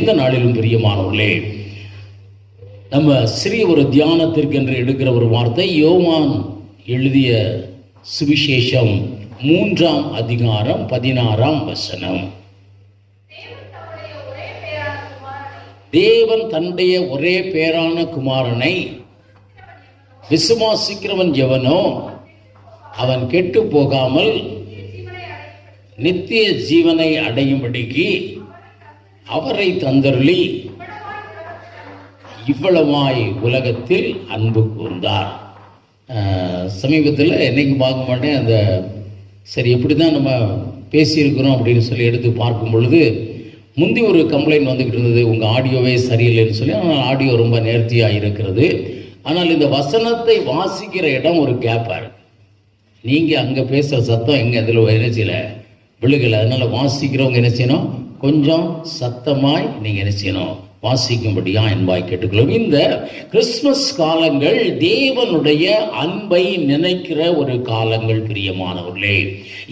இந்த நாளிலும் பிரியமானவர்களே, நம்ம சிறிய ஒரு தியானத்திற்கு என்று எடுக்கிற ஒரு வார்த்தை யோவான் எழுதிய சுவிசேஷம் 3ஆம் அதிகாரம் 16ஆம் வசனம். தேவன் தன்னுடைய ஒரே பேரான குமாரனை விசுவாசிக்கிறவன் எவனோ அவன் கெட்டு போகாமல் நித்திய ஜீவனை அடையும்படிக்கு அவரை தந்தருளி இவ்வளவாய் உலகத்தில் அன்பு கூர்ந்தார். சமீபத்தில் என்னைக்கு பார்க்க மாட்டேன், அந்த சரி எப்படி தான் நம்ம பேசியிருக்கிறோம் அப்படின்னு சொல்லி எடுத்து பார்க்கும் பொழுது முந்தி ஒரு கம்ப்ளைண்ட் வந்துக்கிட்டு இருந்தது, உங்கள் ஆடியோவே சரியில்லைன்னு சொல்லி. ஆனால் ஆடியோ ரொம்ப நேர்த்தியாக இருக்கிறது. ஆனால் இந்த வசனத்தை வாசிக்கிற இடம் ஒரு கேப்பாக இருக்கு. நீங்கள் அங்கே பேசுகிற சத்தம் எங்கே இதில் எனர்ஜியில் விழுகலை. அதனால் வாசிக்கிறவங்க என்ன செய்யணும், கொஞ்சம் சத்தமாய் நீங்கள் என்ன செய்யணும், வாசிக்கும்படியா என்பாய் கேட்டுக்கொள்ளும். இந்த கிறிஸ்துமஸ் காலங்கள் தேவனுடைய அன்பை நினைக்கிற ஒரு காலங்கள் பிரியமானவர்களே.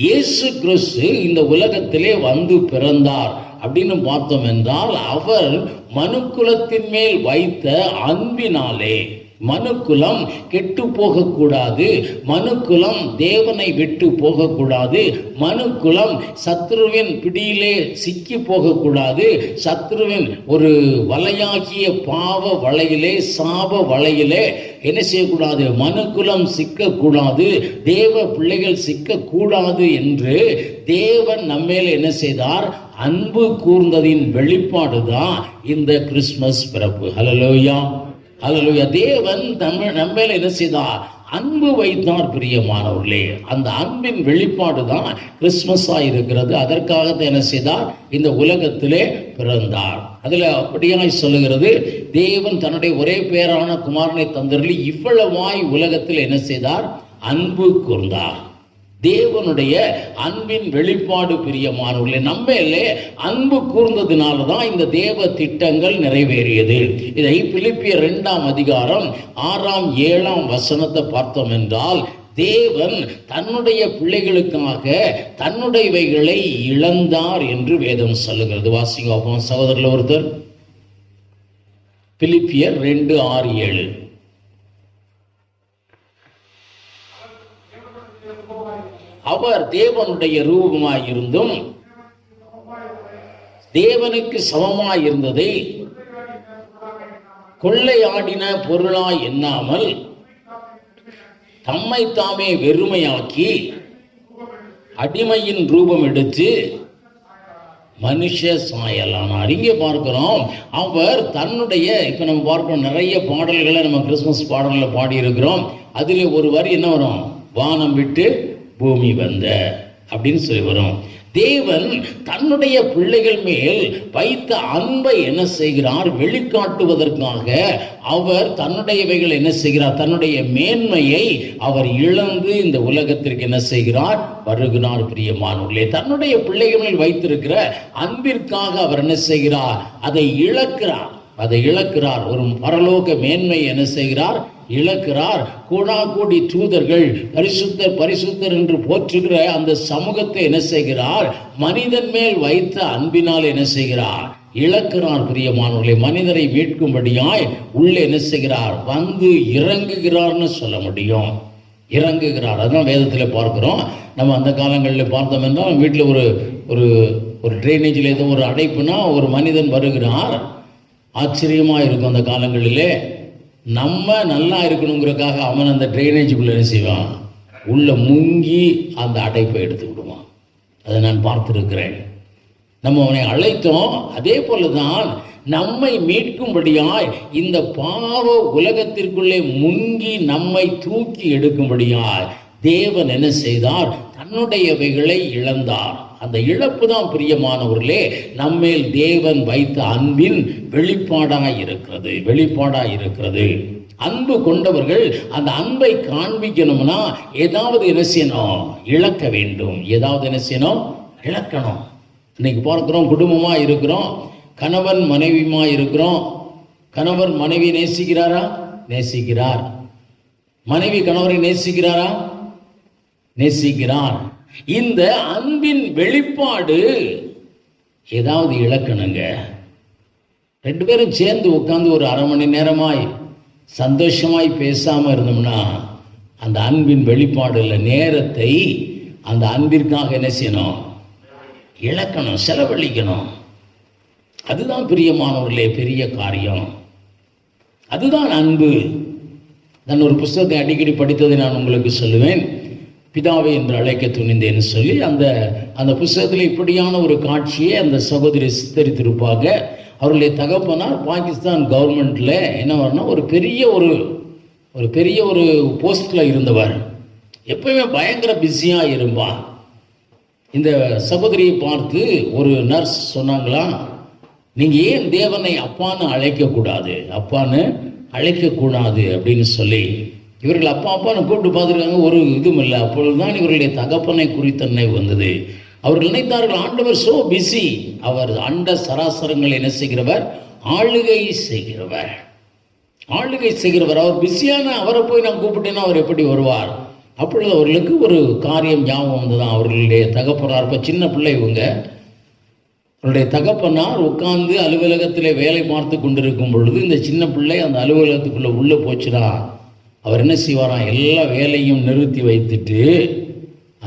இயேசு கிறிஸ்து இந்த உலகத்திலே வந்து பிறந்தார் அப்படின்னு பார்த்தோம் என்றால், அவர் மனுக்குலத்தின் மேல் வைத்த அன்பினாலே மனுக்குலம் கெட்டு போகக்கூடாது, மனுக்குலம் தேவனை விட்டு போகக்கூடாது, மனுக்குலம் சத்ருவின் பிடியிலே சிக்கி போகக்கூடாது, சத்ருவின் ஒரு வலையாகிய பாவ வலையிலே சாப வலையிலே என்ன செய்யக்கூடாது, மனுக்குலம் சிக்கக்கூடாது, தேவ பிள்ளைகள் சிக்கக்கூடாது என்று தேவன் நம்மேல் என்ன செய்தார், அன்பு கூர்ந்ததின் வெளிப்பாடுதான் இந்த கிறிஸ்துமஸ் பிறப்பு. ஹல்லேலூயா, ஹல்லேலூயா. தேவன் நம்மேல் என்ன செய்தார், அன்பு வைத்தார் பிரியமானவர்களே. அந்த அன்பின் வெளிப்பாடு தான் கிறிஸ்துமஸா இருக்கிறது. அதற்காக என்ன செய்தார், இந்த உலகத்திலே பிறந்தார். அதுல அப்படியாய் சொல்லுகிறது, தேவன் தன்னுடைய ஒரே பேரான குமாரனை தந்தருளி இவ்வளவாய் உலகத்தில் என்ன செய்தார், அன்பு கூர்ந்தார். தேவனுடைய அன்பின் வெளிப்பாடு பிரியமானவர்களே. நம்மேலே அன்பு கூர்ந்ததினால தான் இந்த தேவ திட்டங்கள் நிறைவேறியது. இதை பிலிப்பியர் 2ஆம் அதிகாரம் 6ஆம் 7ஆம் வசனத்தை பார்த்தோம் என்றால், தேவன் தன்னுடைய பிள்ளைகளுக்காக தன்னுடையவைகளை இழந்தார் என்று வேதம் சொல்லுகிறது. வாசிங்க சகோதரர்கள் ஒருத்தர், பிலிப்பியர் 2:6-7. அவர் தேவனுடைய ரூபமாயிருந்தும் தேவனுக்கு சமமாயிருந்ததை கொள்ளையாடின பொருளாய் எண்ணாமல் தம்மை தாமே வெறுமையாக்கி அடிமையின் ரூபம் எடுத்து மனுஷ சாயலானார். இங்கே பார்க்கிறோம், அவர் தன்னுடைய, இப்ப நம்ம பார்க்கிறோம் நிறைய பாடல்களை நம்ம கிறிஸ்துமஸ் பாடல்களை பாடி இருக்கிறோம். அதில் ஒரு வரி என்ன வரும், வானம் விட்டு பூமி வந்த அப்படின்னு சொல்லி வரும். தேவன் தன்னுடைய பிள்ளைகள் மேல் வைத்த அன்பை என்ன செய்கிறார், வெளிக்காட்டுவதற்காக அவர் தன்னுடையவைகள் என்ன செய்கிறார், தன்னுடைய மேன்மையை அவர் இழந்து இந்த உலகத்திற்கு என்ன செய்கிறார், வருகிறார் பிரியமானவர்களே. தன்னுடைய பிள்ளைகள் மேல் வைத்திருக்கிற அன்பிற்காக அவர் என்ன செய்கிறார், அதை இழக்கிறார். ஒரு பரலோக மேன்மை என்ன செய்கிறார், இழக்கிறார். கோடி தூதர்கள் பரிசுத்தர் என்று போற்றுகிற அந்த சமூகத்தை என்ன செய்கிறார், மனிதன் மேல் வைத்த அன்பினால் என்ன செய்கிறார், இழக்கிறார் பிரியமானவர்களே. மனிதரை மீட்கும்படியாய் உள்ளே என்ன செய்கிறார், வந்து இறங்குகிறார்னு சொல்ல முடியும். இறங்குகிறார். அதான் வேதத்தில் பார்க்கிறோம். நம்ம அந்த காலங்களில் பார்த்தோம் என்றால், வீட்டில் ஒரு ட்ரைனேஜில் ஏதோ ஒரு அடைப்புனா ஒரு மனிதன் வருகிறார். ஆச்சரியமாக இருக்கும். அந்த காலங்களிலே நம்ம நல்லா இருக்கணுங்கிறதுக்காக அவன் அந்த ட்ரைனேஜுக்குள்ளே என்ன செய்வான், உள்ள முங்கி அந்த அடைப்பை எடுத்து விடுவான். அதை நான் பார்த்துருக்கிறேன். நம்ம அவனை அழைத்தோம். அதே போலதான் நம்மை மீட்கும்படியாய் இந்த பாவ உலகத்திற்குள்ளே முங்கி நம்மை தூக்கி எடுக்கும்படியாய் தேவன் என்ன செய்தார், தன்னுடையவைகளை இழந்தார். அந்த இழப்பு தான் பிரியமானவர்களே நம்மேல் தேவன் வைத்த அன்பின் வெளிப்பாடாய் இருக்கிறது. அன்பு கொண்டவர்கள் அந்த அன்பை காண்பிக்கணும்னா ஏதாவது என்ன செய்யணும், இழக்க வேண்டும். ஏதாவது என்ன செய்யணும், இழக்கணும். இன்னைக்கு பார்க்கிறோம், குடும்பமா இருக்கிறோம், கணவன் மனைவியுமா இருக்கிறோம். கணவர் மனைவி நேசிக்கிறாரா, நேசிக்கிறார். மனைவி கணவரை நேசிக்கிறாரா, நேசிக்கிறார். இந்த அன்பின் வெளிப்பாடு ஏதாவது இழக்கணுங்க. 2 பேரும் சேர்ந்து உட்காந்து ஒரு அரை மணி நேரமாய் சந்தோஷமாய் பேசாமல் இருந்தோம்னா அந்த அன்பின் வெளிப்பாடு இல்லை. நேரத்தை அந்த அன்பிற்காக என்ன செய்யணும்? இழக்கணும், செலவழிக்கணும். அதுதான் பிரியமானவர்களே பெரிய காரியம். அதுதான் அன்பு. நான் ஒரு புஸ்தகத்தை அடிக்கடி படித்ததை நான் உங்களுக்கு சொல்லுவேன். பிதாவை என்று அழைக்க துணிந்தேன்னு சொல்லி அந்த புஸ்தகத்தில் இப்படியான ஒரு காட்சியை அந்த சகோதரி சித்தரித்திருப்பாங்க. அவருடைய தகப்பனார் பாகிஸ்தான் கவர்மெண்ட்டில் என்ன வரனா ஒரு பெரிய ஒரு போஸ்டில் இருந்தவர். எப்பயுமே பயங்கர பிஸியாக இருப்பார். இந்த சகோதரியை பார்த்து ஒரு நர்ஸ் சொன்னாங்களா, நீங்கள் ஏன் தேவனை அப்பான்னு அழைக்கக்கூடாது அப்படின்னு சொல்லி இவர்கள் அப்பான்னு கூப்பிட்டு பார்த்துருக்காங்க. ஒரு இதுவும் இல்லை. அப்பொழுதுதான் இவர்களுடைய தகப்பனை குறித்தன்னை வந்தது. அவர்கள் நினைத்தார்கள் ஆண்டவர் சோ பிஸி. அவர் அண்ட சராசரங்கள் என்ன செய்கிறவர்? ஆளுகை செய்கிறவர். அவர் பிஸியான அவரை போய் நான் கூப்பிட்டேன்னா அவர் எப்படி வருவார்? அப்பொழுது அவர்களுக்கு ஒரு காரியம் ஞாபகம் வந்ததான். அவர்களுடைய தகப்பனார், இப்போ சின்ன பிள்ளை இவங்க, அவருடைய தகப்பனார் உட்கார்ந்து அலுவலகத்தில் வேலை பார்த்து கொண்டிருக்கும் பொழுது இந்த சின்ன பிள்ளை அந்த அலுவலகத்துக்குள்ளே உள்ளே போச்சுன்னா அவர் என்ன செய்வாராம்? எல்லா வேலையும் நிறுத்தி வைத்துட்டு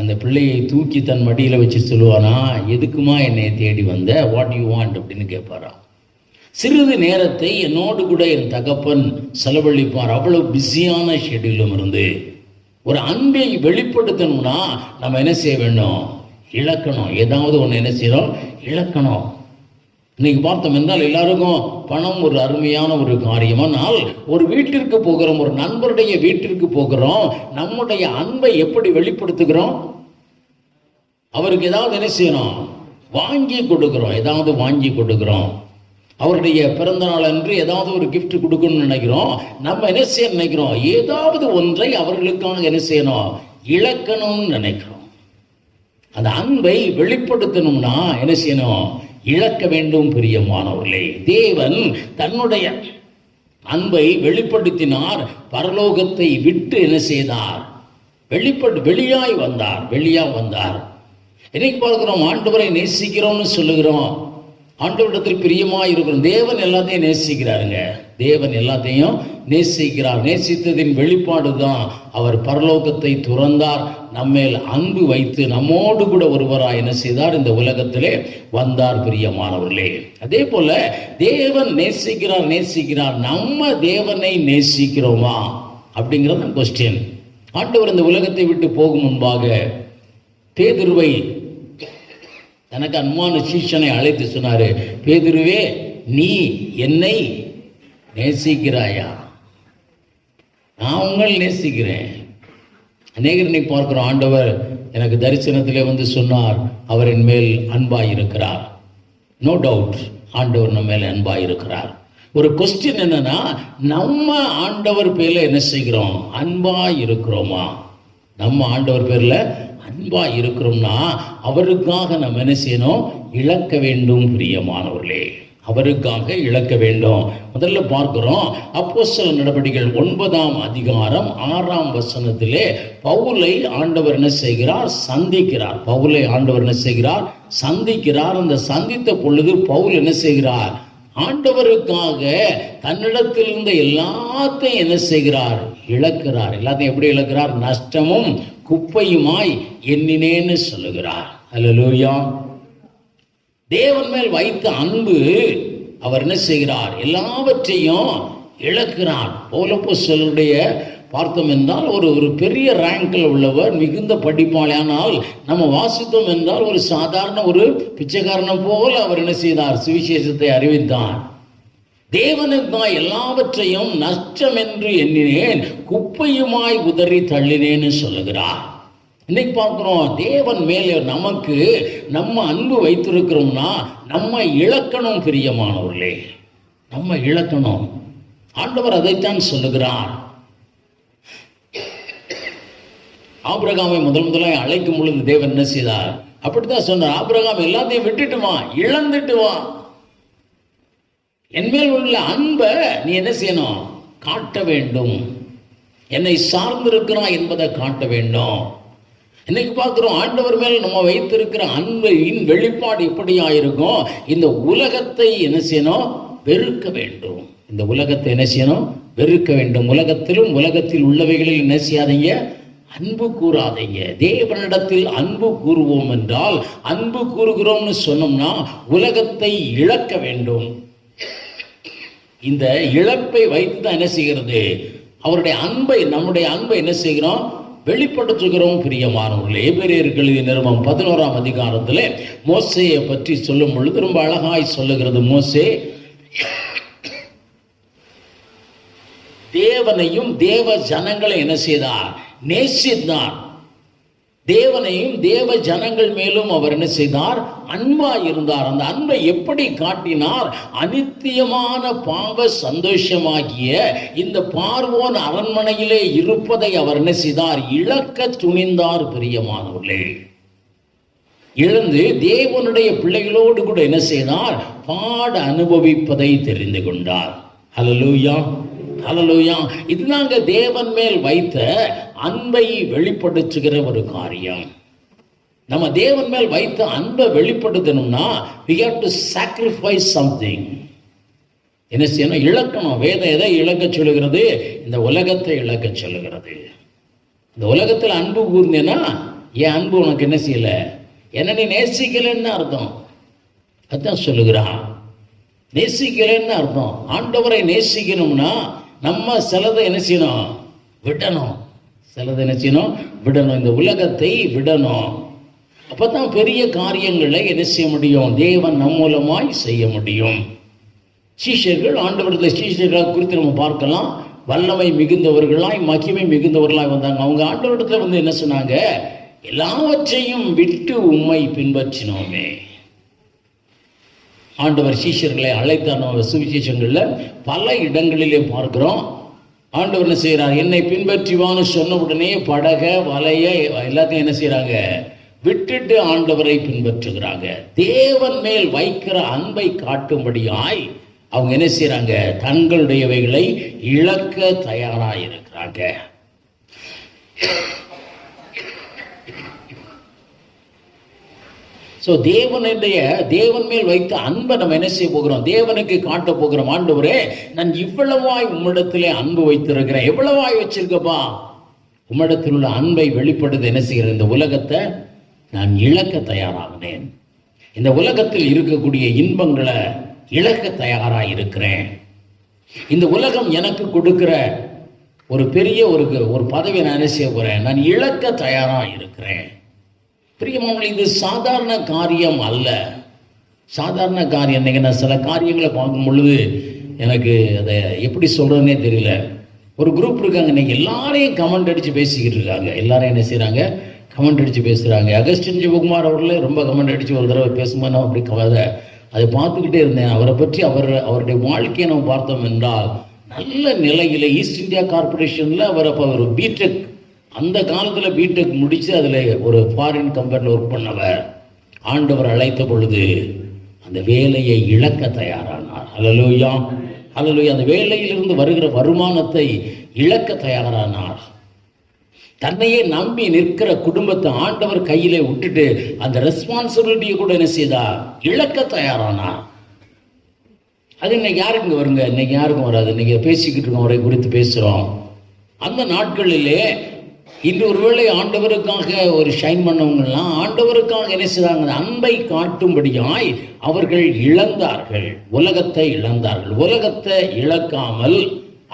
அந்த பிள்ளையை தூக்கி தன் மடியில் வச்சு சொல்லுவானா, எதுக்குமா என்னை தேடி வந்த, வாட் யூ வாண்ட் அப்படின்னு கேட்பாராம். சிறிது நேரத்தை என்னோடு கூட என் தகப்பன் செலவழிப்பார். அவ்வளவு பிஸியான ஷெட்யூலும் இருந்து ஒரு அன்பை வெளிப்படுத்தணும்னா நம்ம என்ன செய்ய வேண்டும்? இழக்கணும். ஏதாவது ஒன்று என்ன செய்யணும்? இழக்கணும். இன்னைக்கு பார்த்தோம் என்றால் எல்லாருக்கும் பணம் ஒரு அருமையான ஒரு காரியம். ஆனால் ஒரு வீட்டிற்கு போகிறோம், ஒரு நண்பருடைய வீட்டிற்கு போகிறோம், நம்முடைய அன்பை எப்படி வெளிப்படுத்துகிறோம்? அவருக்கு ஏதாவது என்ன செய்யணும்? வாங்கி கொடுக்கிறோம். அவருடைய பிறந்த நாள் அன்று ஏதாவது ஒரு கிஃப்ட் கொடுக்கணும்னு நினைக்கிறோம். நம்ம என்ன செய்ய நினைக்கிறோம்? ஏதாவது ஒன்றை அவர்களுக்காக என்ன செய்யணும்? இழக்கணும்னு நினைக்கிறோம். அந்த அன்பை வெளிப்படுத்தணும்னா என்ன செய்யணும்? இழக்க வேண்டும். பிரியமானவர்களே, தேவன் தன்னுடைய அன்பை வெளிப்படுத்தினார். பரலோகத்தை விட்டு என்ன செய்தார்? வெளியாய் வந்தார். இன்னைக்கு பார்க்கிறோம், ஆண்டவரை நேசிக்கிறோம்னு சொல்லுகிறோம், ஆண்டவரிடத்தில் பிரியமாய் இருக்கிறோம். தேவன் எல்லாத்தையும் நேசிக்கிறார். நேசித்ததின் வெளிப்பாடு தான் அவர் பரலோகத்தை துறந்தார், நம்மேல் அன்பு வைத்து நம்மோடு கூட ஒருவராய் என்ன செய்தார்? இந்த உலகத்திலே வந்தார். பிரியமானவர்களே, அதே போல தேவன் நேசிக்கிறார். நம்ம தேவனை நேசிக்கிறோமா அப்படிங்கிறது கொஸ்டின். ஆண்டவர் இந்த உலகத்தை விட்டு போகும் முன்பாக பேதுருவை, தனக்கு அன்பான சீஷனை அழைத்து சொன்னாரு, பேதுருவே, நீ என்னை நேசிக்கிறாயா? நான் உங்களை நேசிக்கிறேன். அநேகரை பார்க்கிறோம், ஆண்டவர் எனக்கு தரிசனத்திலே வந்து சொன்னார், அவர் என் மேல் அன்பாயிருக்கிறார். நோ டவுட், ஆண்டவர் நம்ம மேல அன்பாயிருக்கிறார். ஒரு கொஸ்டின் என்னன்னா, நம்ம ஆண்டவர் பேர்ல என்ன செய்கிறோம்? அன்பாயிருக்கிறோமா? நம்ம ஆண்டவர் பேர்ல அன்பா இருக்கிறோம்னா அவருக்காக நம்ம என்ன செய்யணும்? இழக்க வேண்டும். பிரியமானவர்களே, அவருக்காக இழக்க வேண்டும். முதல்ல பார்க்கிறோம், அப்போஸ்தலர் நடவடிக்கைகள் 9ஆம் அதிகாரம் 6ஆம் வசனத்திலே பவுலை ஆண்டவர் என்ன செய்கிறார்? சந்திக்கிறார். அந்த சந்தித்த பொழுது பவுல் என்ன செய்கிறார்? ஆண்டவருக்காக தன்னிடத்தில் இருந்த எல்லாத்தையும் என்ன செய்கிறார்? இழக்கிறார். எல்லாத்தையும் எப்படி இழக்கிறார்? நஷ்டமும் குப்பையுமாய் எண்ணினேன்னு சொல்லுகிறார். அல்லேலூயா. தேவன் மேல் வைத்த அன்பு, அவர் என்ன செய்கிறார்? எல்லாவற்றையும் இழக்கிறார். பவுலப்போஸ்தலருடைய பார்த்தோம் என்றால் ஒரு பெரிய ரேங்கில் உள்ளவர், மிகுந்த படிப்பாளி. ஆனால் நம்ம வாசித்தோம் என்றால் ஒரு சாதாரண ஒரு பிச்சைக்காரனை போல அவர் என்ன செய்தார்? சுவிசேஷத்தை அறிவித்தார். தேவனுக்காய் எல்லாவற்றையும் நஷ்டம் என்று எண்ணினேன், குப்பையுமாய் உதறி தள்ளினேன்னு சொல்லுகிறார். இன்னைக்கு பார்க்கிறோம், தேவன் மேலே நமக்கு நம்ம அன்பு வைத்திருக்கிறோம்னா நம்ம இழக்கணும். பிரியமானவர்களே, நம்ம இழக்கணும். ஆண்டவர் அதைத்தான் சொல்லுகிறார். ஆபிரகாமை முதலாய் அழைக்கும் பொழுது தேவன் என்ன செய்தார்? அப்படித்தான் சொன்னார், ஆபிரகாம் எல்லாத்தையும் விட்டுட்டு வா, இழந்துட்டு வா. என்மேல் உள்ள அன்பை நீ என்ன செய்யணும்? காட்ட வேண்டும். என்னை சார்ந்திருக்கிறான் என்பதை காட்ட வேண்டும். இன்னைக்கு பார்க்கிறோம், ஆண்டவர் மேல் நம்ம வைத்திருக்கிற அன்பின் வெளிப்பாடு எப்படியா இருக்கும்? இந்த உலகத்தை என்ன செய்யணும்? வெறுக்க வேண்டும். இந்த உலகத்தை என்ன செய்யணும்? வெறுக்க வேண்டும். உலகத்திலும் உலகத்தில் உள்ளவைகளில் என்ன செய்யாதீங்க? அன்பு கூறாதீங்க. தேவனிடத்தில் அன்பு கூறுவோம் என்றால், அன்பு கூறுகிறோம்னு சொன்னோம்னா உலகத்தை இழக்க வேண்டும். இந்த இழப்பை வைத்து தான் என்ன செய்கிறது? அவருடைய அன்பை, நம்முடைய அன்பை என்ன செய்கிறோம்? வெளிப்படுத்துகிறோம். பிரியமானவர்களே, எபிரேயர்கள் நிருபம் 11ஆம் அதிகாரத்தில் மோசேயை பற்றி சொல்லும் பொழுது ரொம்ப அழகாய் சொல்லுகிறது. மோசே தேவனையும் தேவ ஜனங்களை என்ன செய்தார்? நேசித்தார். தேவனையும் தேவ ஜனங்கள் மேலும் அவர் என்ன செய்தார்? அன்பா இருந்தார். அந்த அன்பை எப்படி காட்டினார்? அனித்தியமான பாவ சந்தோஷமாகிய இந்த பார்வோன் அரண்மனையிலே இருப்பதை அவர் என்ன செய்தார்? இழக்க துணிந்தார். பிரியமானவர்களே, இழந்து தேவனுடைய பிள்ளைகளோடு கூட என்ன செய்தார்? பாட அனுபவிப்பதை தெரிந்து கொண்டார். ஹல்லேலூயா, ஹல்லேலூயா. இதுதாங்க தேவன் மேல் வைத்த அன்பை வெளிப்படுத்துகிற ஒரு காரியம். நம்ம தேவன் மேல் வைத்த அன்பை வெளிப்படுத்தணும்னா we have to sacrifice something. என்ன செய்யணும்? இழக்கணும். வேதம் எதை இழக்க சொல்லுகிறது? இந்த உலகத்தை இழக்க சொல்லுகிறது. இந்த உலகத்தில் அன்பு கூர்ந்தேன்னா, என் அன்பு உனக்கு என்ன செய்யல? என்ன நீ நேசிக்கலன்னு அர்த்தம். அதான் சொல்லுகிறான். நேசிக்கலன்னு அர்த்தம். ஆண்டவரை நேசிக்கணும்னா நம்ம சிலதை என்ன செய்யணும்? விடணும். சிலதை என்ன செய்யணும்? விடணும். இந்த உலகத்தை விடணும். அப்பதான் பெரிய காரியங்களை என்ன செய்ய முடியும்? தேவன் நம் மூலமாய் செய்ய முடியும். சீஷர்கள் ஆண்டவரத்தில் சீஷர்கள் குறித்து நம்ம பார்க்கலாம். வல்லமை மிகுந்தவர்களாய், மகிமை மிகுந்தவர்களாய் வந்தாங்க. அவங்க ஆண்டவரிடத்துல வந்து என்ன சொன்னாங்க? எல்லாவற்றையும் விட்டு உம்மை பின்பற்றினோமே. ஆண்டவர் சீஷர்களை அழைத்தான சுவிசேஷங்களில் பல இடங்களிலே பார்க்கிறோம். ஆண்டவர் என்ன செய்கிறார்? என்னை பின்பற்றிவான்னு சொன்ன உடனே படக, வலைய எல்லாத்தையும் என்ன செய்கிறாங்க? விட்டுட்டு ஆண்டவரை பின்பற்றுகிறாங்க. தேவன் மேல் வைக்கிற அன்பை காட்டும்படியாய் அவங்க என்ன செய்கிறாங்க? தங்களுடையவைகளை இழக்க தயாராக இருக்கிறாங்க. ஸோ தேவன் மேல் வைத்த அன்பை நம்ம என்ன செய்ய போகிறோம்? தேவனுக்கு காட்ட போகிறோம். ஆண்டவரே, நான் இவ்வளவாய் உம்மிடத்திலே அன்பு வைத்திருக்கிறேன். எவ்வளவாய் வச்சிருக்கப்பா? உம்மிடத்தில் உள்ள அன்பை வெளிப்படுத்த என்ன செய்கிறேன்? இந்த உலகத்தை நான் இழக்க தயாராகினேன். இந்த உலகத்தில் இருக்கக்கூடிய இன்பங்களை இழக்க தயாராக இருக்கிறேன். இந்த உலகம் எனக்கு கொடுக்கிற ஒரு பெரிய ஒரு பதவியை நான் என்ன செய்ய போறேன்? நான் இழக்க தயாராக இருக்கிறேன். பிரியமானவர்களே, இது சாதாரண காரியம் அல்ல. சாதாரண காரியம். இன்னைக்கு நான் சில காரியங்களை பார்க்கும் பொழுது எனக்கு அதை எப்படி சொல்றதுன்னே தெரியல. ஒரு குரூப் இருக்காங்க, இன்னைக்கு எல்லாரையும் கமெண்ட் அடிச்சு பேசிக்கிட்டு இருக்காங்க. எல்லாரும் என்ன செய்யறாங்க? கமெண்ட் அடிச்சு பேசுறாங்க. அகஸ்டின் ஜெயக்குமார் அவர்களே ரொம்ப கமெண்ட் அடிச்சு ஒரு தடவை பேசும்போது நான் அப்படி அதை பார்த்துக்கிட்டே இருந்தேன். அவரை பற்றி அவருடைய வாழ்க்கையை நம்ம பார்த்தோம் என்றால் நல்ல நிலையில் ஈஸ்ட் இந்தியா கார்பரேஷனில் அவர் பிடெக், அந்த காலத்தில் பிடெக் முடித்து அதில் ஒரு ஃபாரின் கம்பெனியில் ஒர்க் பண்ணவர். ஆண்டவர் அழைத்த பொழுது அந்த வேலையை இழக்க தயாரானார். ஹல்லேலூயா, ஹல்லேலூயா. அந்த வேலையிலிருந்து வருகிற வருமானத்தை இழக்க தயாரானார். தன்னையே நம்பி நிற்கிற குடும்பத்தை ஆண்டவர் கையிலே விட்டுட்டு அந்த ரெஸ்பான்சிபிலிட்டியை கூட என்ன செய்தார்? இழக்க தயாரானார். அது இன்னைக்கு யாருக்குங்க வருங்க? இன்னைக்கு யாருக்கும் வராது. இன்னைக்கு பேசிக்கிட்டு இருக்கோம், அவரை குறித்து பேசுகிறோம். அந்த நாட்களிலே இன்று ஒருவேளை ஆண்டவருக்காக ஒரு ஷைன் பண்ணவங்கலாம் ஆண்டவருக்காக என்ன செய்தாங்க? அன்பை காட்டும்படியாய் அவர்கள் இழந்தார்கள், உலகத்தை இழந்தார்கள். உலகத்தை இழக்காமல்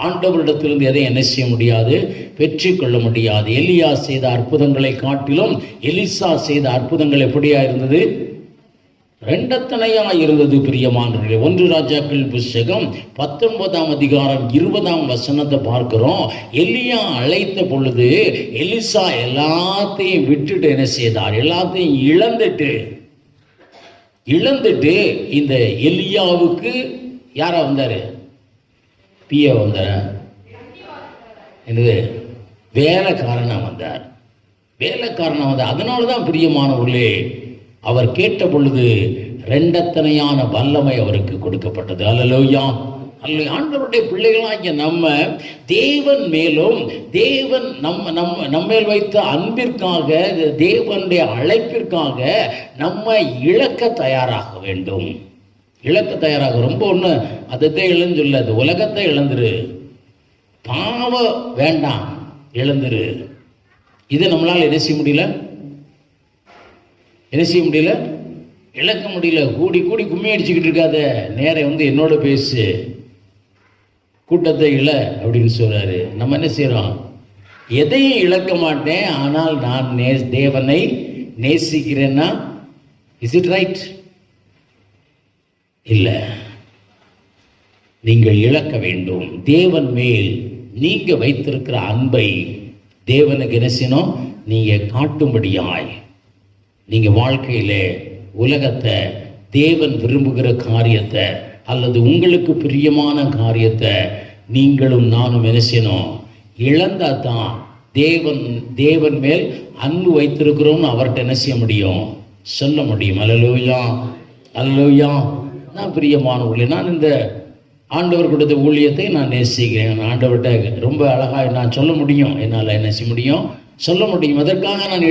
ஆண்டவரிடத்திலிருந்து எதை என்ன செய்ய முடியாது? பெற்றுக்கொள்ள முடியாது. எலியா செய்த அற்புதங்களை காட்டிலும் எலிசா செய்த அற்புதங்கள் எப்படியா இருந்தது? ரெண்டத்தனையா இருந்தது. பிரியமானவர்களே, 1 ராஜாக்கள் புஸ்தகம் 19ஆம் அதிகாரம் 20ஆம் வசனத்தை பார்க்கிறோம். எலியா அழைத்த பொழுது எலிசா எல்லாத்தையும் விட்டுட்டு என்ன செய்தார்? எல்லாத்தையும் இழந்துட்டு இந்த எலியாவுக்கு யாரா வந்தாரு? பிஏ வந்தார். என்னது? வேலைக்காரனா வந்தார். அதனால தான் பிரியமானவர்களே, அவர் கேட்ட பொழுது ரெண்டத்தனையான வல்லமை அவருக்கு கொடுக்கப்பட்டது. அல்லேலூயா, அல்லேலூயா. ஆண்டவருடைய பிள்ளைகளாகிய நம்ம தேவன் மேலும் தேவன் நம்மேல் வைத்த அன்பிற்காக, தேவனுடைய அழைப்பிற்காக நம்ம இழக்க தயாராக வேண்டும். இழக்க தயாராக. ரொம்ப ஒன்று அதை இழந்து சொல்ல, அது உலகத்தை இழந்துரு, பாவம் வேண்டாம் இழந்துரு. இதை நம்மளால் என்ன செய்ய முடியல, இழக்க முடியல. கூடி கூடி கும்மி அடிச்சுக்கிட்டு இருக்காத, நேரம் வந்து என்னோட பேசு, கூட்டத்தை இழ அப்படின்னு சொல்றாரு. நம்ம என்ன செய்யறோம், எதையும் இழக்க மாட்டேன், ஆனால் நான் தேவனை நேசிக்கிறேன்னா இஸ் இட் ரைட்? இல்ல, நீங்கள் இழக்க வேண்டும். தேவன் மேல் நீங்க வைத்திருக்கிற அன்பை தேவனுக்கு என்ன செய்யணும், நீங்க காட்டும்படியாய். நீங்க வாழ்க்கையில உலகத்தை, தேவன் விரும்புகிற காரியத்தை அல்லது உங்களுக்கு பிரியமான காரியத்தை நீங்களும் நானும் என்ன செய்யணும், இழந்தா தான் தேவன் மேல் அன்பு வைத்திருக்கிறோம்னு அவர்கிட்ட என்ன செய்ய முடியும், சொல்ல முடியும். அல்லேலூயா, அல்லேலூயா. நான் பிரியமானவர்களே, நான் இந்த ஆண்டவர் கொடுத்த ஊழியத்தை நான் நேசிக்கிறேன். ஆண்டவர்கிட்ட ரொம்ப அழகாக நான் சொல்ல முடியும், என்னால் என்ன செய்ய முடியும், சொல்ல முடியும். அதற்காக நான்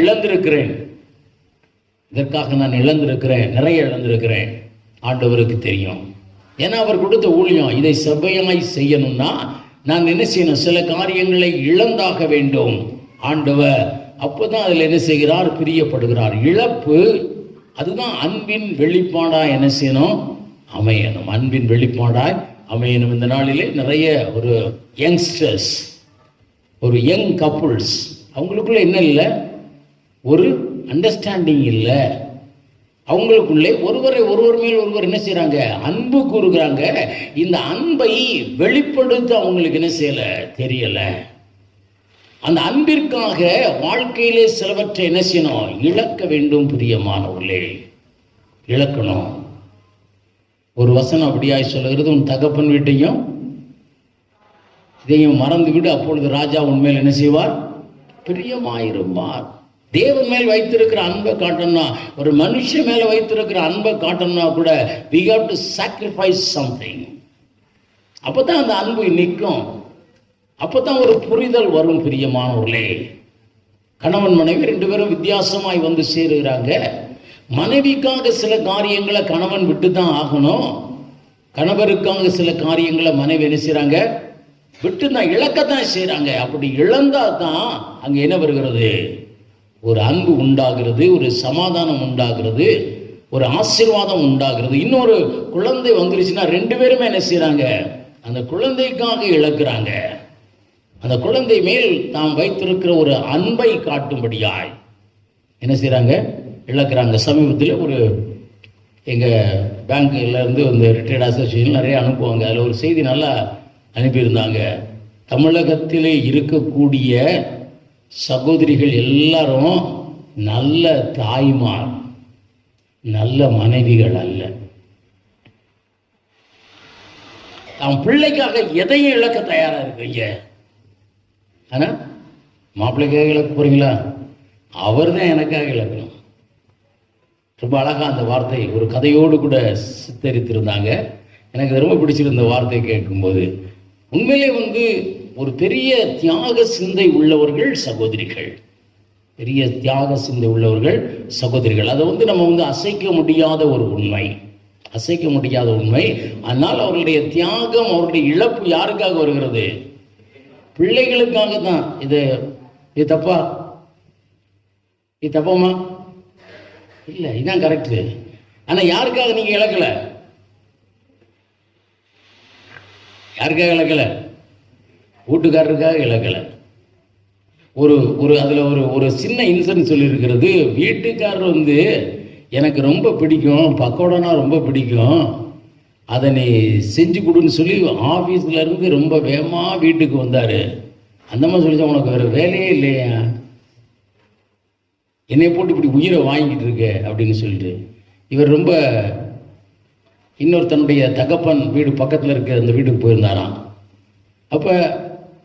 இழந்திருக்கிறேன், நிறைய இழந்திருக்கிறேன். ஆண்டவருக்கு தெரியும். ஏன்னா அவர் கொடுத்த ஊழியம், இதை செவ்வையாய் செய்யணும்னா நான் என்ன செய்யணும், சில காரியங்களை இழந்தாக வேண்டும். ஆண்டவர் அப்போதான் அதில் என்ன செய்கிறார், பிரியப்படுகிறார். இழப்பு அதுதான் அன்பின் வெளிப்பாடாய் என்ன செய்யணும், அமையணும். அன்பின் வெளிப்பாடாய் அமையணும். இந்த நாளிலே நிறைய ஒரு யங்ஸ்டர்ஸ், ஒரு யங் கப்புள்ஸ், அவங்களுக்குள்ள என்ன இல்லை, ஒரு அண்டர்ஸ்டாண்டிங் இல்லை. அவங்களுக்குள்ளே ஒருவர் மேல் ஒருவர் என்ன செய்யறாங்க, அன்பு கூறுகிறாங்க. இந்த அன்பை வெளிப்படுத்த அவங்களுக்கு என்ன செய்யல, தெரியல. அந்த அன்பிற்காக வாழ்க்கையிலே சிலவற்றை என்ன செய்யணும், இழக்க வேண்டும். பிரியமானவர்களே, இழக்கணும். ஒரு வசனம் அப்படியாய் சொல்லுகிறது, உன் தகப்பன் வீட்டையும் இதையும் மறந்து விடு, அப்பொழுது ராஜா உண்மையில் என்ன செய்வார், பிரியமாயிருப்பார். தேவன் மேல் வைத்திருக்கிற அன்பை காட்டணும்னா, ஒரு மனுஷன் மேல வைத்திருக்கிற அன்பை காட்டணும்னா கூட we have to sacrifice something. அப்பதான் அந்த அன்பு நிற்கும், அப்பதான் ஒரு புரிதல் வரும். பிரியமானவர்களே, கணவன் மனைவி ரெண்டு பேரும் வித்தியாசமாய் வந்து சேருகிறாங்க. மனைவிக்காக சில காரியங்களை கணவன் விட்டு தான் ஆகணும், கணவருக்காக சில காரியங்களை மனைவி என்ன செய்றாங்க, விட்டு தான் இழக்கத்தான் செய்றாங்க. அப்படி இழந்தா தான் அங்க என்ன வருகிறது, ஒரு அன்பு உண்டாகிறது, ஒரு சமாதானம் உண்டாகிறது, ஒரு ஆசீர்வாதம் உண்டாகிறது. இன்னொரு குழந்தை வந்துருச்சுன்னா ரெண்டு பேருமே என்ன செய்றாங்க, அந்த குழந்தைக்காக இழக்கிறாங்க. அந்த குழந்தை மேல் தாம் வைத்திருக்கிற ஒரு அன்பை காட்டும்படியாய் என்ன செய்றாங்க, இழக்கிறாங்க. சமீபத்தில் ஒரு எங்கள் பேங்க்ல இருந்து இந்த ரிட்டையர்ட் அசோசியேஷன் நிறைய அனுப்புவாங்க. அதில் ஒரு செய்தி நல்லா அனுப்பியிருந்தாங்க. தமிழகத்திலே இருக்கக்கூடிய சகோதரிகள் எல்லாரும் நல்ல தாய்மார், நல்ல மனைவிகள் அல்ல. தாம் பிள்ளைக்காக எதையும் இழக்க தயாரா இருக்கீங்க. ஆனா மாப்பிள்ளைக்காக இழக்க போறீங்களா, அவர் தான் எனக்காக இழக்கணும். ரொம்ப அழகா அந்த வார்த்தை ஒரு கதையோடு கூட சித்தரித்திருந்தாங்க. எனக்கு ரொம்ப பிடிச்சிருந்த வார்த்தை கேட்கும்போது, உண்மையிலே வந்து ஒரு பெரிய தியாக சிந்தை உள்ளவர்கள் சகோதரிகள், பெரிய தியாக சிந்தை உள்ளவர்கள் சகோதரிகள். அதை வந்து நம்ம வந்து அசைக்க முடியாத ஒரு உண்மை, அசைக்க முடியாத உண்மை. ஆனால் அவர்களுடைய தியாகம், அவருடைய இழப்பு யாருக்காக வருகிறது, பிள்ளைகளுக்காக தான். இது தப்பா, இது தப்பாமா, இல்லை, இதுதான் கரெக்டு. ஆனா யாருக்காக நீங்க இழக்கல, யாருக்காக இழக்கல, வீட்டுக்காரருக்காக இழக்கல. ஒரு அதுல ஒரு சின்ன இன்சிடென்ட் சொல்லியிருக்கிறது. வீட்டுக்காரர் வந்து எனக்கு ரொம்ப பிடிக்கும், பக்கோடானா ரொம்ப பிடிக்கும், அதை நீ செஞ்சு கொடுன்னு சொல்லி ஆஃபீஸில் இருந்து ரொம்ப வேகமாக வீட்டுக்கு வந்தார். அந்த மாதிரி சொல்லிச்சா, உனக்கு வேறு வேலையே இல்லையா, என்னை போட்டு இப்படி உயிரை வாங்கிட்டு இருக்க அப்படின்னு சொல்லிட்டு. இவர் ரொம்ப இன்னொருத்தனுடைய தகப்பன் வீடு பக்கத்தில் இருக்க அந்த வீட்டுக்கு போயிருந்தாராம். அப்போ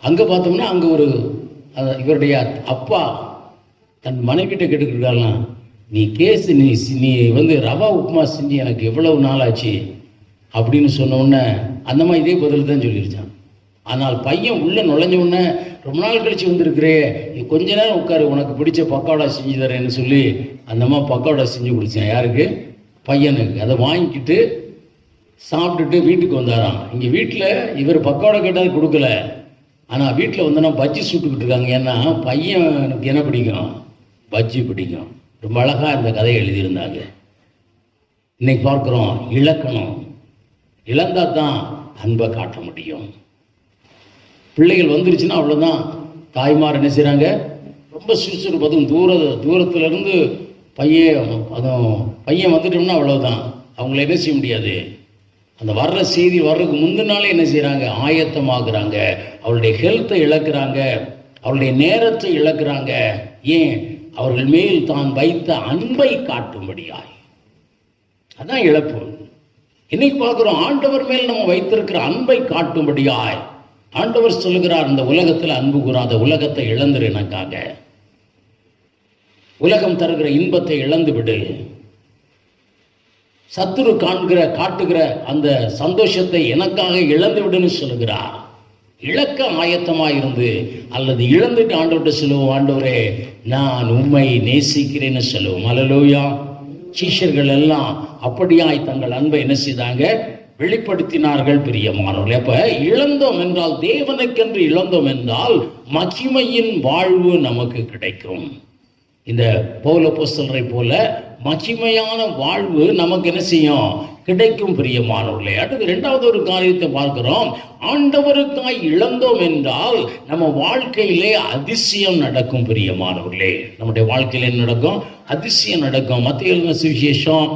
அங்கே பார்த்தோம்னா அங்கே இவருடைய அப்பா தன் மனைவிட்ட கேட்டுக்கிட்டாலாம், நீ நீ வந்து ரவா உப்புமா செஞ்சு எனக்கு எவ்வளவு நாள் ஆச்சு அப்படின்னு சொன்ன உடனே அந்த மாதிரி இதே பதில் தான் சொல்லிருச்சான். ஆனால் பையன் உள்ள நுழைஞ்ச உடனே, ரொம்ப நாள் கழிச்சு வந்திருக்கிறே, கொஞ்ச நேரம் உட்காரு, உனக்கு பிடிச்ச பக்கோடா செஞ்சு தரேன்னு சொல்லி அந்த மாதிரி பக்கோடா செஞ்சு குடித்தேன். யாருக்கு, பையனுக்கு. அதை வாங்கிக்கிட்டு சாப்பிட்டுட்டு வீட்டுக்கு வந்தாராம். இங்கே வீட்டில் இவர் பக்கோடா கேட்டால் கொடுக்கல, ஆனால் வீட்டில் வந்தோன்னா பஜ்ஜி சுட்டுக்கிட்டு இருக்காங்க. ஏன்னா பையனுக்கு என்ன பிடிக்கும்? பஜ்ஜி பிடிக்கும். ரொம்ப அழகாக இந்த கதையை எழுதியிருந்தாங்க. இன்னைக்கு பார்க்குறோம், இழக்கணும், இழந்தால் தான் அன்பை காட்ட முடியும். பிள்ளைகள் வந்துருச்சுன்னா அவ்வளோதான். தாய்மார் என்ன செய்கிறாங்க? ரொம்ப சுறுசுறுப்பு. அதுவும் தூரத்துலேருந்து பையன் வந்துட்டோம்னா அவ்வளோதான். அவங்கள என்ன செய்ய முடியாது. அந்த வர்ற செய்தி வர்றதுக்கு முந்தினாலே என்ன செய்கிறாங்க? ஆயத்தமாகறாங்க. அவருடைய ஹெல்த்தை இழக்கிறாங்க, அவருடைய நேரத்தை இழக்கிறாங்க. ஏன்? அவர்கள் மேல் தான் வைத்த அன்பை காட்டும்படியாய். அதான் இழப்பு. இன்னைக்கு பார்க்குறோம், ஆண்டவர் மேல் நம்ம வைத்திருக்கிற அன்பை காட்டும்படியாய் ஆண்டவர் சொல்லுகிறார், இந்த உலகத்தில் அன்பு கூறாத உலகத்தை இழந்துரு எனக்காக. உலகம் தருகிற இன்பத்தை இழந்து விடு. சத்துரு காட்டுகிற அந்த சந்தோஷத்தை எனக்காக இழந்து விடுன்னு சொல்லுகிறார். இழக்க ஆயத்தமாயிருந்து அல்லது இழந்துட்டு ஆண்டவர்கிட்ட சொல்லுவோம், ஆண்டவரே நான் உம்மை நேசிக்கிறேன்னு சொல்லுவோம். அல்லேலூயா. சீஷர்கள் எல்லாம் அப்படியாய் தங்கள் அன்பை என்ன செய்தாங்க? வெளிப்படுத்தினார்கள். பிரியமானவர்களே, அப்ப இழந்தோம் என்றால், தேவனுக்கென்று இழந்தோம் என்றால் மகிமையின் வாழ்வு நமக்கு கிடைக்கும். இந்த பவுல் அப்போஸ்தலரை போல மகிமையான வாழ்வு நமக்கு என்ன செய்யும்? கிடைக்கும். பிரியமானவர்களே, அடுத்து இரண்டாவது ஒரு காரியத்தை பார்க்கிறோம். ஆண்டவருக்காய் இழந்தோம் என்றால் நம்ம வாழ்க்கையிலே அதிசயம் நடக்கும். பிரியமானவர்களே, நம்முடைய வாழ்க்கையில என்ன நடக்கும்? அதிசயம் நடக்கும். மத்தேயு எழுதின சுவிசேஷம்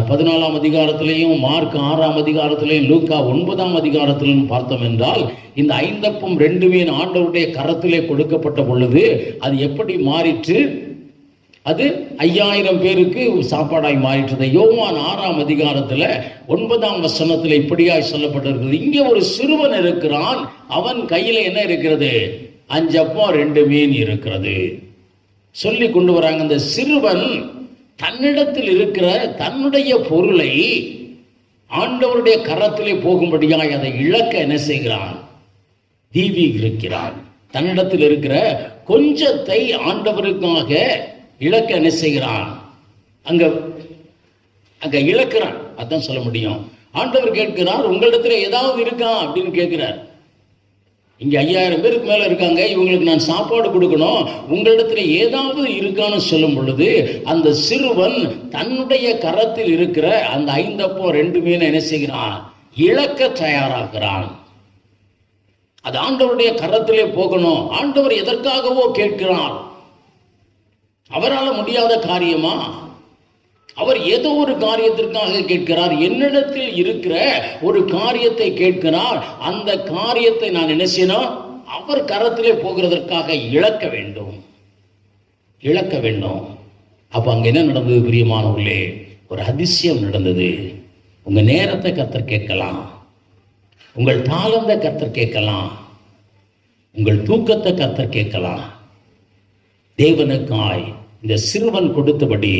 14ஆம் அதிகாரத்திலையும், மார்க் 6ஆம் அதிகாரத்திலையும், லூக்கா 9ஆம் அதிகாரத்திலும் பார்த்தோம் என்றால், இந்த 5 அப்பம் 2 மீன் ஆண்டவருடைய கரத்திலே கொடுக்கப்பட்ட பொழுது அது எப்படி மாறிற்று? அது 5000 பேருக்கு சாப்பாடாய் மாறிட்டது. யோவான் 6ஆம் அதிகாரத்தில் 9ஆம் வசனத்தில் இப்படியாய் சொல்லப்பட்டிருக்கிறது, இங்கே ஒரு சிறுவன் இருக்கிறான், அவன் கையில் என்ன இருக்கிறது? 5 அப்பம் 2 மீன் இருக்கிறது சொல்லி கொண்டு வராங்க. அந்த சிறுவன் தன்னிடத்தில் இருக்கிற தன்னுடைய பொருளை ஆண்டவருடைய கரத்திலே போகும்படியாய் அதை இழக்க என்ன செய்கிறான்? தீவிக்கிறான். தன்னிடத்தில் இருக்கிற கொஞ்சத்தை ஆண்டவருக்காக இழக்க என்ன செய்கிறான்? அங்க இழக்கிறான். அதான் சொல்ல முடியும். ஆண்டவர் கேட்கிறார், உங்களிடத்துல ஏதாவது இருக்கா அப்படின்னு கேட்கிறார். இங்க 5000 பேருக்கு மேல இருக்காங்க, இவங்களுக்கு நான் சாப்பாடு கொடுக்கணும், உங்களிடத்துல ஏதாவது இருக்கான்னு சொல்லும் பொழுது அந்த சிறுவன் தன்னுடைய கரத்தில் இருக்கிற அந்த 5 அப்பம் 2 மீனை என்ன செய்கிறான்? இழக்க தயாராகிறான். அது ஆண்டவருடைய கரத்திலே போகணும். ஆண்டவர் எதற்காகவோ கேட்கிறார். அவரால் முடியாத காரியமா? அவர் ஏதோ ஒரு காரியத்திற்காக கேட்கிறார். என்னிடத்தில் இருக்கிற ஒரு காரியத்தை கேட்கிறார். அந்த காரியத்தை நான் என்ன செய்யணும்? அவர் கரத்திலே போகிறதற்காக இழக்க வேண்டும். அப்ப அங்க என்ன நடந்தது? பிரியமானவர்களே, ஒரு அதிசயம் நடந்தது. உங்க நேரத்தை கர்த்தர் கேட்கலாம், உங்கள் தாளந்தை கர்த்தர் கேட்கலாம், உங்கள் தூக்கத்தை கர்த்தர் கேட்கலாம். தேவனுக்காய் இந்த சிறுவன் கொடுத்தபடி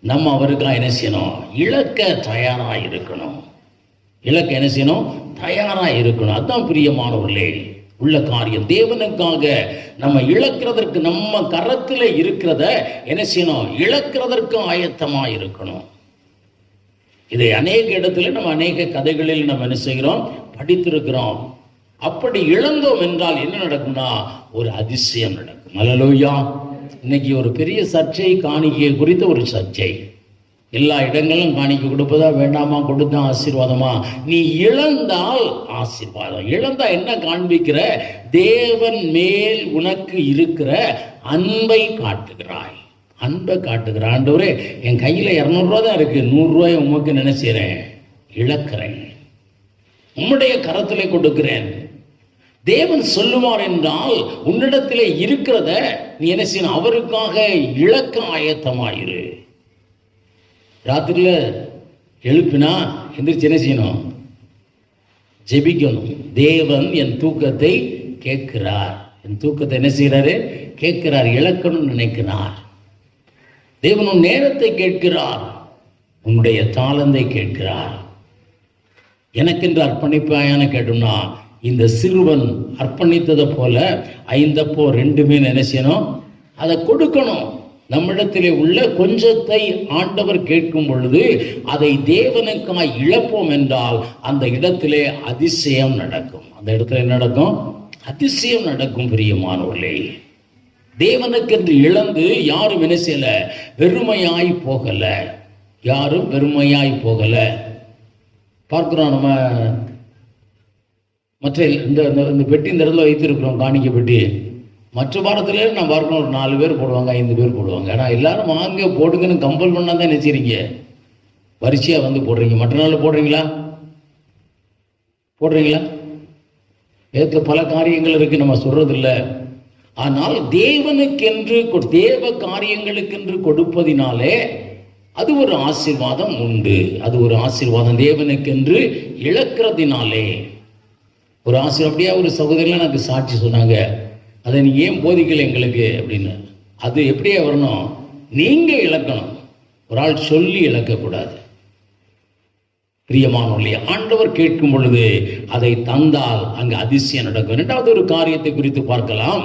நம்ம அவருக்காக என்ன செய்யணும்? இழக்க தயாராக இருக்கணும். என்ன செய்யணும்? தயாராக இருக்கணும். அதுதான் பிரியமானவர்களே உள்ள காரியம். தேவனுக்காக நம்ம இழக்கிறதற்கு, நம்ம கரத்தில் இருக்கிறத என்ன செய்யணும்? இழக்கிறதற்கு ஆயத்தமாக இருக்கணும். இதை அநேக இடத்துல நம்ம அநேக கதைகளில் நம்ம என்ன செய்கிறோம்? படித்திருக்கிறோம். அப்படி இழந்தோம் என்றால் என்ன நடக்கும்னா ஒரு அதிசயம் நடக்கும். அல்லேலூயா. இன்னைக்கு ஒரு பெரிய சர்ச்சை, காணிக்கை குறித்த ஒரு சர்ச்சை. எல்லா இடங்களும் காணிக்கை கொடுப்பதா வேண்டாமா, கொடுத்தா ஆசீர்வாதமா? நீ இழந்தால் ஆசீர்வாதம். இழந்தா என்ன காண்பிக்கிற? தேவன் மேல் உனக்கு இருக்கிற அன்பை காட்டுகிறாய். அன்பை காட்டுகிற ஆண்டவரே, என் கையில் 200 ரூபா தான் இருக்கு, 100 ரூபாய் உமக்கு நினைச்சேன், இழக்கிறேன், உம்முடைய கரத்திலே கொடுக்கிறேன். தேவன் சொல்லுவார் என்றால் உன்னிடத்திலே இருக்கிறத நீ என்ன செய்யணும்? அவருக்காக இழக்க ஆயத்தமாயிரு. ராத்திரியில் எழுப்பினா எந்திரிச்சு என்ன செய்யணும்? ஜெபிக்கணும். தேவன் என் தூக்கத்தை கேட்கிறார். என் தூக்கத்தை என்ன செய்யறாரு? கேட்கிறார். இழக்கணும்னு நினைக்கிறார். தேவன் உன் நேரத்தை கேட்கிறார், உன்னுடைய தாளந்தை கேட்கிறார். எனக்கென்று அர்ப்பணிப்பாயான்னு கேட்டோம்னா, இந்த சிறுவன் அர்ப்பணித்ததை போல 5 அப்பம் 2 மீன் என்ன செய்யணும்? அதை கொடுக்கணும். நம்மிடத்திலே உள்ள கொஞ்சத்தை ஆண்டவர் கேட்கும் பொழுது அதை தேவனுக்காய் இழப்போம் என்றால் அந்த இடத்திலே அதிசயம் நடக்கும். அந்த இடத்துல என்ன நடக்கும்? அதிசயம் நடக்கும். பிரியமானவர்களே, தேவனுக்கென்று இழந்து யாரும் என்ன செய்யல? வெறுமையாய் போகல. யாரும் வெறுமையாய் போகல. பார்க்கிறோம் நம்ம மற்ற இந்த பெட்டி இந்த இடத்துல வைத்திருக்கிறோம், காணிக்கை பெட்டி. மற்ற வாரத்திலே நான் பார்க்கணும், ஒரு 4 பேர் போடுவாங்க, 5 பேர் போடுவாங்க. ஆனால் எல்லாரும் வாங்க போடுங்கன்னு கம்பல் பண்ணால் தான் நினைச்சிருங்க, வரிசையாக வந்து போடுறீங்க. மற்ற நாளில் போடுறீங்களா? வேதத்தில் பல காரியங்கள் இருக்கு, நம்ம சொல்றதில்ல. ஆனால் தேவனுக்கென்று தேவ காரியங்களுக்கென்று கொடுப்பதினாலே அது ஒரு ஆசீர்வாதம் உண்டு. அது ஒரு ஆசீர்வாதம். தேவனுக்கென்று இழக்கிறதினாலே ஒரு ஆசீர்வாதம். அப்படியே ஒரு சகோதரில் எனக்கு சாட்சி சொன்னாங்க, அதை நீ ஏன் போதிக்கல எங்களுக்கு அப்படின்னு. அது எப்படியே வரணும்? நீங்க இழக்கணும், ஒரு ஆள் சொல்லி இழக்கக்கூடாது. பிரியமானவர்களே, ஆண்டவர் கேட்கும் பொழுது அதை தந்தால் அங்கு அதிசயம் நடக்கும். இரண்டாவது ஒரு காரியத்தை குறித்து பார்க்கலாம்.